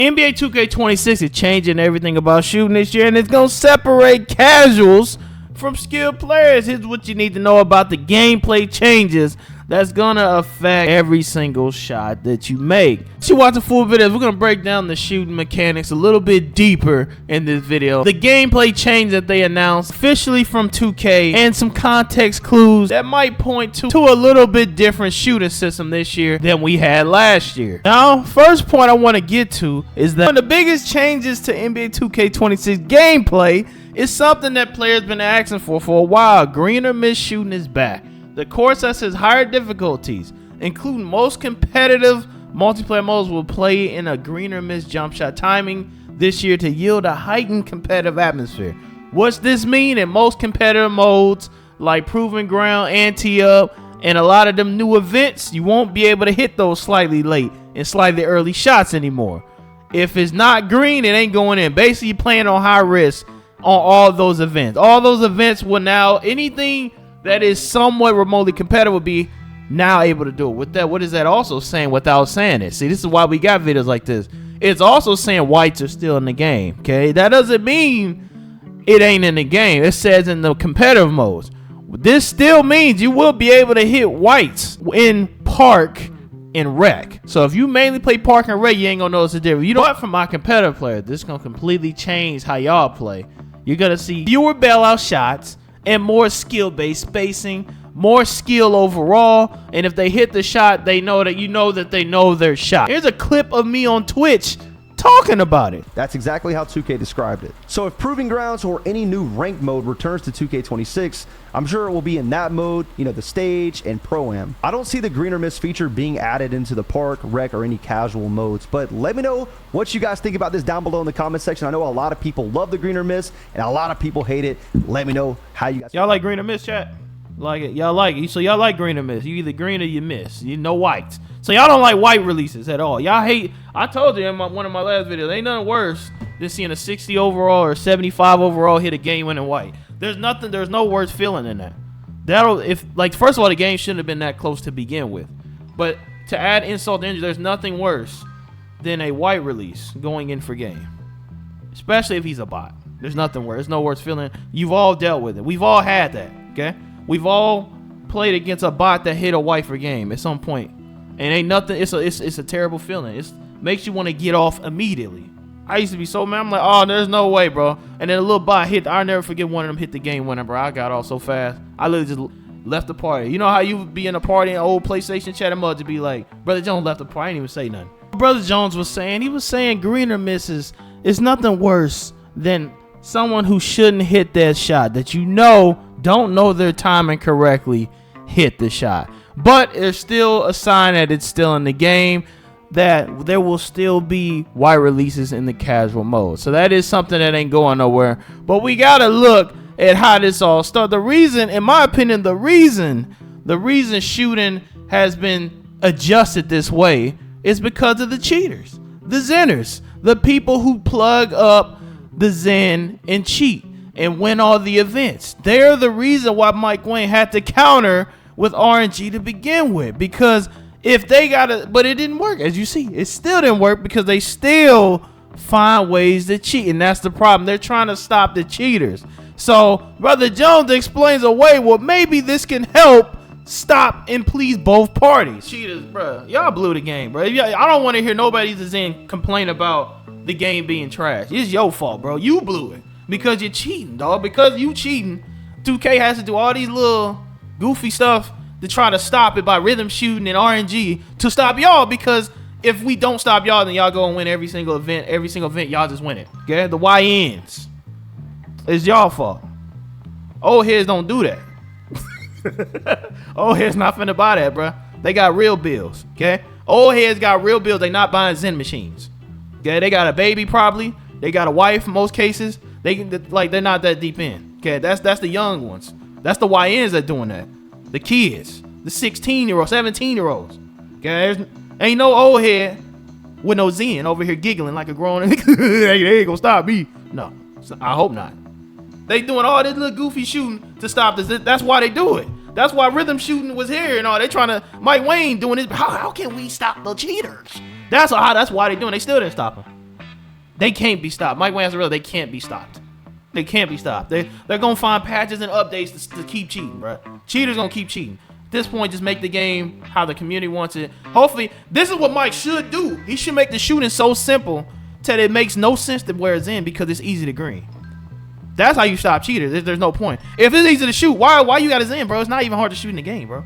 NBA 2K26 is changing everything about shooting this year, and it's going to separate casuals from skilled players. Here's what you need to know about the gameplay changes that's going to affect every single shot that you make. If you watch the full video, we're going to break down the shooting mechanics a little bit deeper in this video. The gameplay change that they announced officially from 2K, and some context clues that might point to a little bit different shooting system this year than we had last year. Now, first point I want to get to is that one of the biggest changes to NBA 2K26 gameplay is something that players been asking for a while. Green or miss shooting is back. The course that says higher difficulties, including most competitive multiplayer modes, will play in a green or miss jump shot timing this year to yield a heightened competitive atmosphere. What's this mean? In most competitive modes like Proving Ground, Ante-Up, and a lot of them new events, you won't be able to hit those slightly late and slightly early shots anymore. If it's not green, it ain't going in. Basically, you're playing on high risk on all those events. All those events will now, anything that is somewhat remotely competitive will be now able to do it. With that, what is that also saying without saying it? See, this is why we got videos like this. It's also saying whites are still in the game, okay? That doesn't mean it ain't in the game. It says in the competitive modes. This still means you will be able to hit whites in park and rec. So if you mainly play park and rec, you ain't gonna notice the difference. You know what? For my competitive player, this is gonna completely change how y'all play. You're gonna see fewer bailout shots and more skill-based spacing, more skill overall, and if they hit the shot, they know that they know their shot. Here's a clip of me on Twitch talking about it. That's exactly how 2K described it. So if Proving Grounds or any new ranked mode returns to 2K26, I'm sure it will be in that mode, the stage and Pro-Am. I don't see the green or miss feature being added into the park, rec, or any casual modes, but let me know what you guys think about this down below in the comment section. I know a lot of people love the green or miss, and a lot of people hate it. Let me know how you guys. Y'all like green or miss, chat? Like it? Y'all like it? So y'all like green or miss? You either green or you miss. You know whites. So y'all don't like white releases at all. Y'all hate. I told you in one of my last videos, ain't nothing worse than seeing a 60 overall or 75 overall hit a game winning white. There's no worse feeling than that. First of all, the game shouldn't have been that close to begin with. But to add insult to injury, there's nothing worse than a white release going in for game. Especially if he's a bot. There's nothing worse. There's no worse feeling. You've all dealt with it. We've all had that, okay? We've all played against a bot that hit a white for game at some point. And ain't nothing, it's a terrible feeling. It makes you want to get off immediately. I used to be so mad. I'm like, oh, there's no way, bro. And then a little bot hit. I'll never forget one of them hit the game winner, bro. I got off so fast. I literally just left the party. You know how you be in a party in old PlayStation chat and mud to be like, Brother Jones left the party. I didn't even say nothing. Brother Jones was saying green or misses is nothing worse than someone who shouldn't hit that shot, that don't know their timing correctly, hit the shot. But there's still a sign that it's still in the game, that there will still be white releases in the casual mode. So that is something that ain't going nowhere. But we got to look at how this all started. The reason, in my opinion, the reason shooting has been adjusted this way is because of the cheaters, the Zenners, the people who plug up the Zen and cheat and win all the events. They're the reason why Mike Wayne had to counter with RNG to begin with, because if they but it didn't work. As you see, it still didn't work because they still find ways to cheat, and that's the problem. They're trying to stop the cheaters. So Brother Jones explains away, well, maybe this can help stop and please both parties. Cheaters, bro, y'all blew the game, bro. I don't want to hear nobody that's in complain about the game being trash. It's your fault, bro. You blew it because you're cheating, dog. Because you cheating, 2K has to do all these little goofy stuff to try to stop it by rhythm shooting and RNG to stop y'all, because if we don't stop y'all, then y'all go and win every single event. Every single event, y'all just win it. Okay? The YNs. It's y'all fault. Old heads don't do that. Old heads not finna buy that, bro. They got real bills. Okay? Old heads got real bills. They not buying Zen machines. Okay? They got a baby probably. They got a wife in most cases. They're not that deep in. Okay? That's the young ones. That's the YNs that doing that. The kids, the 16-year-olds, 17-year-olds. Okay, ain't no old head with no Zen over here giggling like a grown nigga. They ain't gonna stop me. No, I hope not. They doing all this little goofy shooting to stop this. That's why they do it. That's why rhythm shooting was here and all. They trying to Mike Wayne doing this. How can we stop the cheaters? That's why they doing. They still didn't stop him. They can't be stopped. Mike Wang's real. They can't be stopped. They can't be stopped. They're going to find patches and updates to keep cheating, bro. Cheaters going to keep cheating. At this point, just make the game how the community wants it. Hopefully, this is what Mike should do. He should make the shooting so simple that it makes no sense to where it's in because it's easy to green. That's how you stop cheaters. There's no point. If it's easy to shoot, why you got his in, bro? It's not even hard to shoot in the game, bro.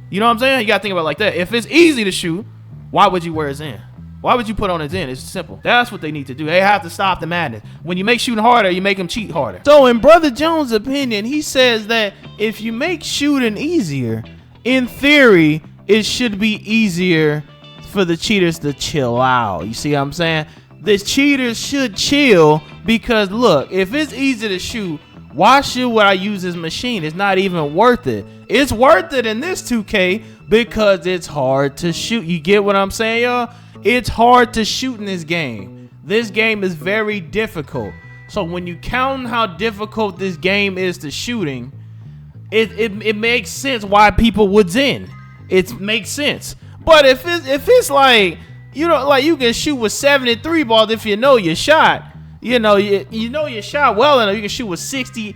You know what I'm saying? You got to think about it like that. If it's easy to shoot, why would you wear his in? Why would you put on his in? It's simple. That's what they need to do. They have to stop the madness. When you make shooting harder, you make them cheat harder. So in Brother Jones' opinion, he says that if you make shooting easier, in theory, it should be easier for the cheaters to chill out. You see what I'm saying? The cheaters should chill because, look, if it's easy to shoot, why should I use this machine? It's not even worth it. It's worth it in this 2K because it's hard to shoot. You get what I'm saying, y'all? It's hard to shoot in this game. This game is very difficult. So when you count how difficult this game is to shooting, it makes sense why people would zen. It makes sense. But if it's like, you know, like you can shoot with 73 balls if you know your shot. You know your shot well enough. You can shoot with 60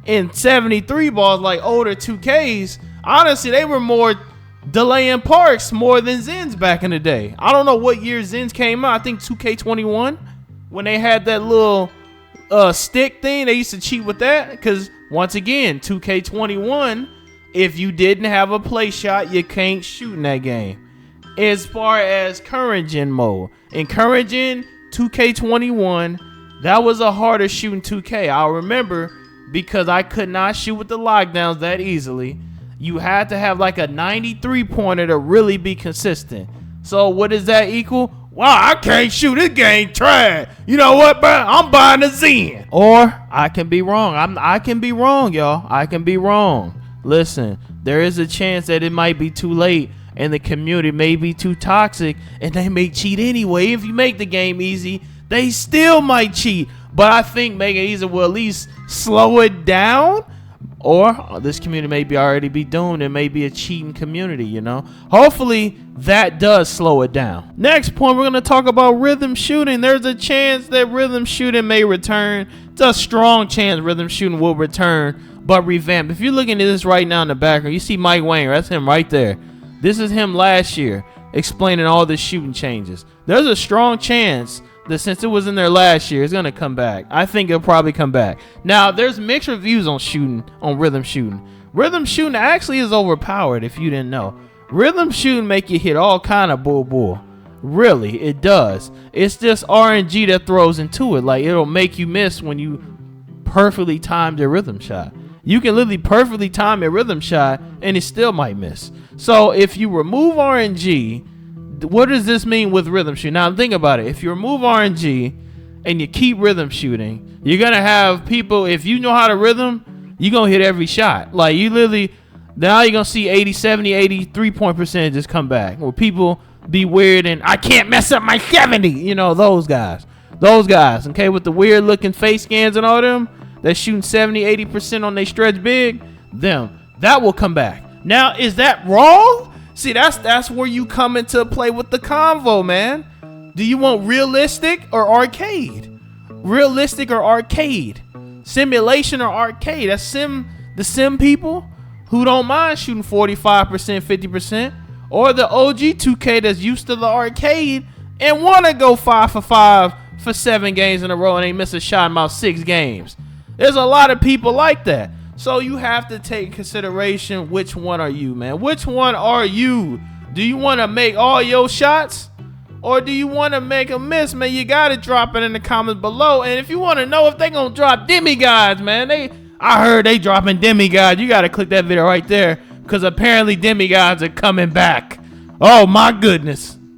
and 73 balls like older 2Ks. Honestly, they were more delaying parks more than Zens back in the day. I don't know what year Zens came out. I think 2K21 when they had that little stick thing. They used to cheat with that because once again, 2K21, if you didn't have a play shot, you can't shoot in that game. As far as current gen mode, in current gen 2K21, that was a harder shooting 2K. I'll remember because I could not shoot with the lockdowns that easily. You had to have like a 93 pointer to really be consistent. So what does that equal? Wow, I can't shoot. This game trash. You know what, bro? I'm buying a Zen. Or I can be wrong. I can be wrong, y'all. I can be wrong. Listen, there is a chance that it might be too late and the community may be too toxic and they may cheat anyway. If you make the game easy, they still might cheat. But I think making it easy will at least slow it down. Or this community may be already be doomed. It may be a cheating community, you know. Hopefully that does slow it down. Next point, we're going to talk about rhythm shooting. There's a chance that rhythm shooting may return. It's a strong chance rhythm shooting will return, but revamped. If you're looking at this right now in the background, you see Mike Wang. That's him right there. This is him last year explaining all the shooting changes. There's a strong chance that since it was in there last year, it's going to come back. I think it'll probably come back. Now, there's mixed reviews on rhythm shooting. Rhythm shooting actually is overpowered if you didn't know. Rhythm shooting make you hit all kind of bull. Really, it does. It's just RNG that throws into it. Like, it'll make you miss when you perfectly timed your rhythm shot. You can literally perfectly time your rhythm shot and it still might miss. So if you remove RNG, what does this mean with rhythm shooting? Now think about it. If you remove RNG and you keep rhythm shooting, you're going to have people, if you know how to rhythm, you're going to hit every shot. Like you literally, now you're going to see 80, 70, 83 point percentages come back. Where people be weird and I can't mess up my 70. You know, those guys, okay, with the weird looking face scans and all them, that's shooting 70, 80% on they stretch big, that will come back. Now, is that wrong? See, that's where you come into play with the convo, man. Do you want realistic or arcade? Realistic or arcade? Simulation or arcade? That's the sim people who don't mind shooting 45%, 50%, or the OG 2K that's used to the arcade and want to go 5 for 5 for 7 games in a row and ain't miss a shot in about 6 games. There's a lot of people like that. So you have to take consideration, which one are you, man? Which one are you? Do you want to make all your shots? Or do you want to make a miss, man? You got to drop it in the comments below. And if you want to know if they going to drop demigods, man, I heard they dropping demigods. You got to click that video right there because apparently demigods are coming back. Oh, my goodness.